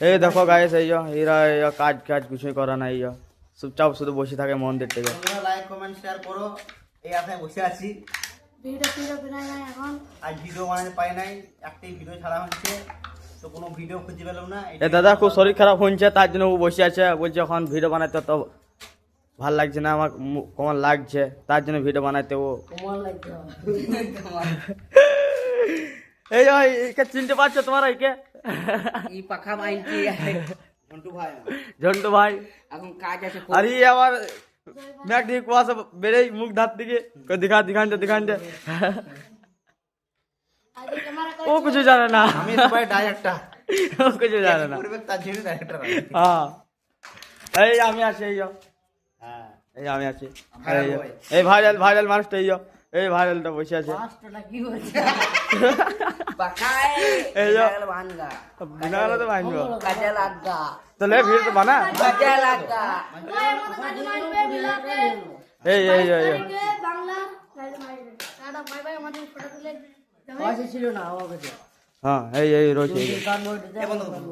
এই দেখো গাইস, এই এরা কাজ কাজ কিছুই করে না, এই চুপচাপ শুধু বসে থাকে মন্দির থেকে। তোমরা লাইক কমেন্ট শেয়ার করো। এই আশায় বসে আছি, ভিডিও বানাই নাই এখন। আজ ভিডিও বানাতে পাই নাই, একটাই ভিডিও ছাড়া হচ্ছে, তো কোনো ভিডিও খুঁজে পেলাম না। এ দাদা খুব শরীর খারাপ হচ্ছে, তার জন্য ও বসে আছে, বলছে এখন ভিডিও বানাতে তো ভাল লাগছে না আমার, কেমন লাগছে, তার জন্য ভিডিও বানাতে ও। তোমার লাগবে এই একে চিনতে পারছো তোমরা? একে এই পাখা মাইনটি মন্টু ভাই, ঝন্টু ভাই। এখন কাজ আছে। আরে আবার মেঘ দিয়ে কুয়াশা বেড়েই মুখ ধার দিকে দিখানছে ও কিছু জানে না, আমি সবাই ডাইরেক্টর, ও কিছু জানে না। পরিবেশ তার জন্য ডাইরেক্টর। হ্যাঁ এই আমি আছি, হ্যাঁ, এই আমি আছি, এই ভাইরাল মানুষটা, এই ভাইরালটা বসে আছে। পাঁচটা কি হচ্ছে পাখায় এই বানগা বিনা গেলে তো ভাঙবো, কাজে লাগা তাহলে ভিড় তো বানা। কাজে লাগা এই বাংলা দাদা ভাই ভাই আমাদের ফটো তুলে পয়সা ছিল না আমার কাছে। হ্যাঁ এই রয়েছে। গান বলতে এ বন্ধ করো।